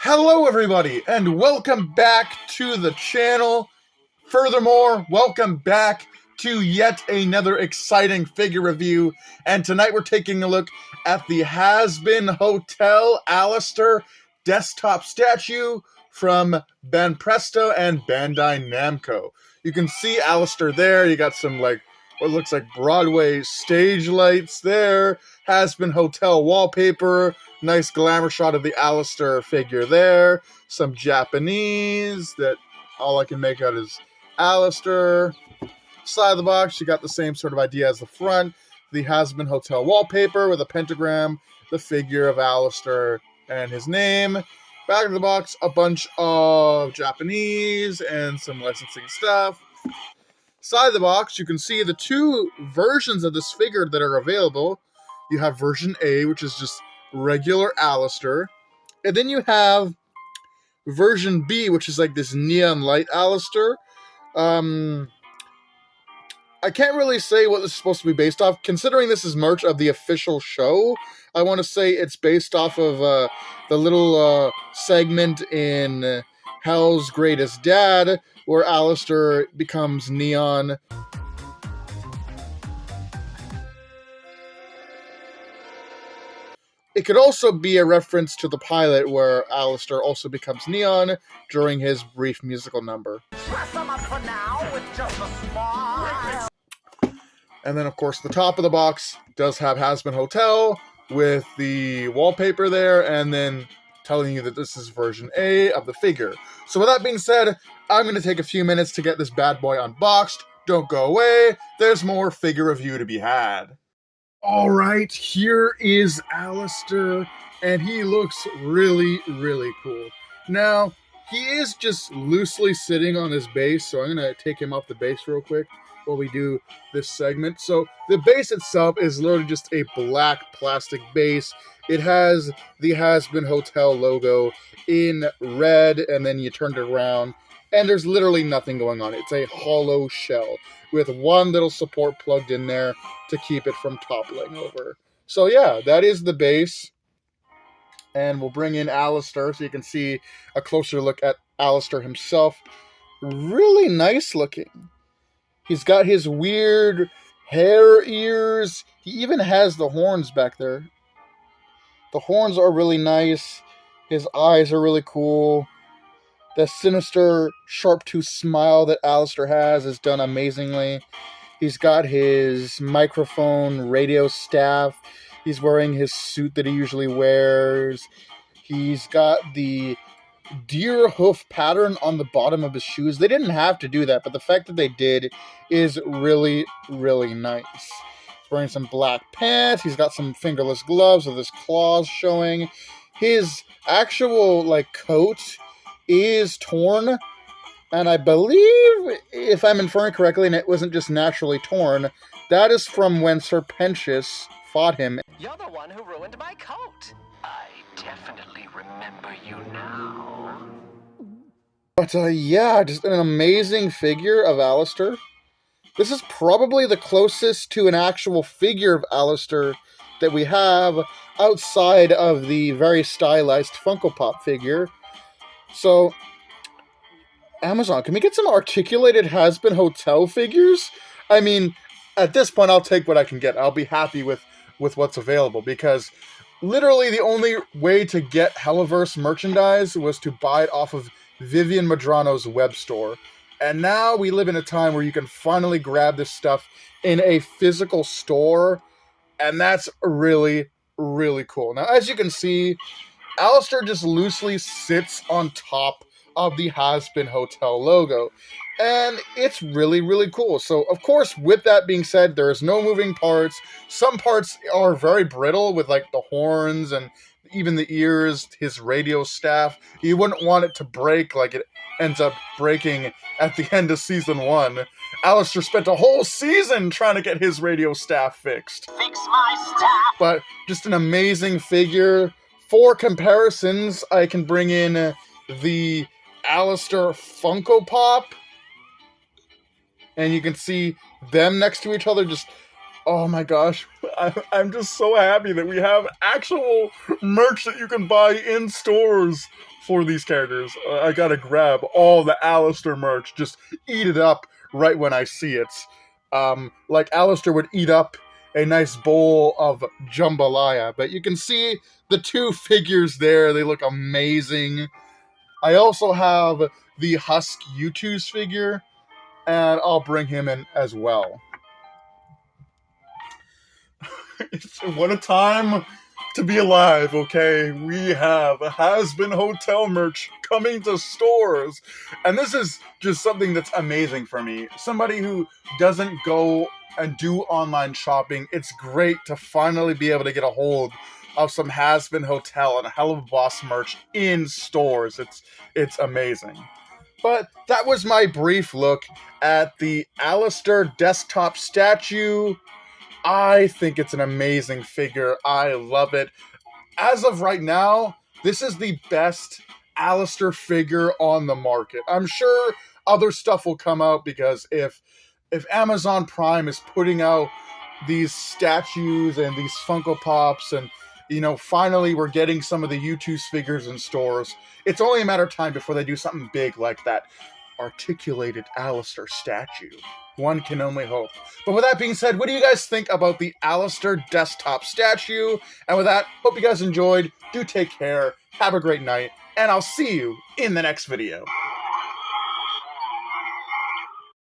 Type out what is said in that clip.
Hello everybody, and welcome back to the channel. Furthermore, welcome back to yet another exciting figure review. And tonight we're taking a look at the Hazbin Hotel Alastor desktop statue from Banpresto and Bandai Namco. You can see Alastor there. You got some what looks like Broadway stage lights there. Hazbin Hotel wallpaper. Nice glamour shot of the Alastor figure there. Some Japanese that all I can make out is Alastor. Side of the box, you got the same sort of idea as the front. The Hazbin Hotel wallpaper with a pentagram, the figure of Alastor and his name. Back of the box, a bunch of Japanese and some licensing stuff. Side of the box, you can see the two versions of this figure that are available. You have version A, which is just regular Alastor, and then you have version B, which is like this neon light Alastor. I can't really say what this is supposed to be based off. Considering this is merch of the official show, I want to say it's based off of the little segment in Hell's Greatest Dad, where Alastor becomes neon. It could also be a reference to the pilot where Alastor also becomes neon during his brief musical number. And then, of course, the top of the box does have Hazbin Hotel with the wallpaper there, and then telling you that this is version A of the figure. So with that being said, I'm going to take a few minutes to get this bad boy unboxed. Don't go away. There's more figure review to be had. Alright, here is Alastor, and he looks really, really cool. Now, he is just loosely sitting on his base, so I'm going to take him off the base real quick while we do this segment. So, the base itself is literally just a black plastic base. It has the Hazbin Hotel logo in red, and then you turn it around, and there's literally nothing going on. It's a hollow shell with one little support plugged in there to keep it from toppling over. So yeah, that is the base. And we'll bring in Alastor so you can see a closer look at Alastor himself. Really nice looking. He's got his weird hair ears. He even has the horns back there. The horns are really nice. His eyes are really cool. The sinister, sharp-toothed smile that Alastor has is done amazingly. He's got his microphone, radio staff. He's wearing his suit that he usually wears. He's got the deer hoof pattern on the bottom of his shoes. They didn't have to do that, but the fact that they did is really, really nice. He's wearing some black pants. He's got some fingerless gloves with his claws showing. His actual, coat is torn, and I believe, if I'm inferring correctly, and it wasn't just naturally torn, that is from when Serpentius fought him. You're the one who ruined my coat. I definitely remember you now. But yeah, just an amazing figure of Alastor. This is probably the closest to an actual figure of Alastor that we have outside of the very stylized Funko Pop figure. So, Amazon, can we get some articulated Hazbin Hotel figures? I mean, at this point, I'll take what I can get. I'll be happy with what's available, because literally the only way to get Helliverse merchandise was to buy it off of Vivian Madrano's web store. And now we live in a time where you can finally grab this stuff in a physical store, and that's really, really cool. Now, as you can see, Alastor just loosely sits on top of the Hazbin Hotel logo, and it's really, really cool. So, of course, with that being said, there is no moving parts. Some parts are very brittle with, the horns and even the ears, his radio staff. You wouldn't want it to break like it ends up breaking at the end of Season 1. Alastor spent a whole season trying to get his radio staff fixed. Fix my staff! But just an amazing figure. For comparisons, I can bring in the Alastor Funko Pop, and you can see them next to each other. Just, oh my gosh, I'm just so happy that we have actual merch that you can buy in stores for these characters. I gotta grab all the Alastor merch, just eat it up right when I see it. Like Alastor would eat up a nice bowl of jambalaya. But you can see the two figures there. They look amazing. I also have the Husk U2's figure, and I'll bring him in as well. What a time to be alive, okay? We have Hazbin Hotel merch coming to stores. And this is just something that's amazing for me. Somebody who doesn't go and do online shopping, it's great to finally be able to get a hold of some Hazbin Hotel and a Hell of a Boss merch in stores. It's amazing. But that was my brief look at the Alastor desktop statue. I think it's an amazing figure. I love it. As of right now, this is the best Alastor figure on the market. I'm sure other stuff will come out, because if Amazon Prime is putting out these statues and these Funko Pops, and finally we're getting some of the U2's figures in stores, it's only a matter of time before they do something big like that articulated Alastor statue. One can only hope. But with that being said, what do you guys think about the Alastor desktop statue? And with that, hope you guys enjoyed. Do take care. Have a great night. And I'll see you in the next video.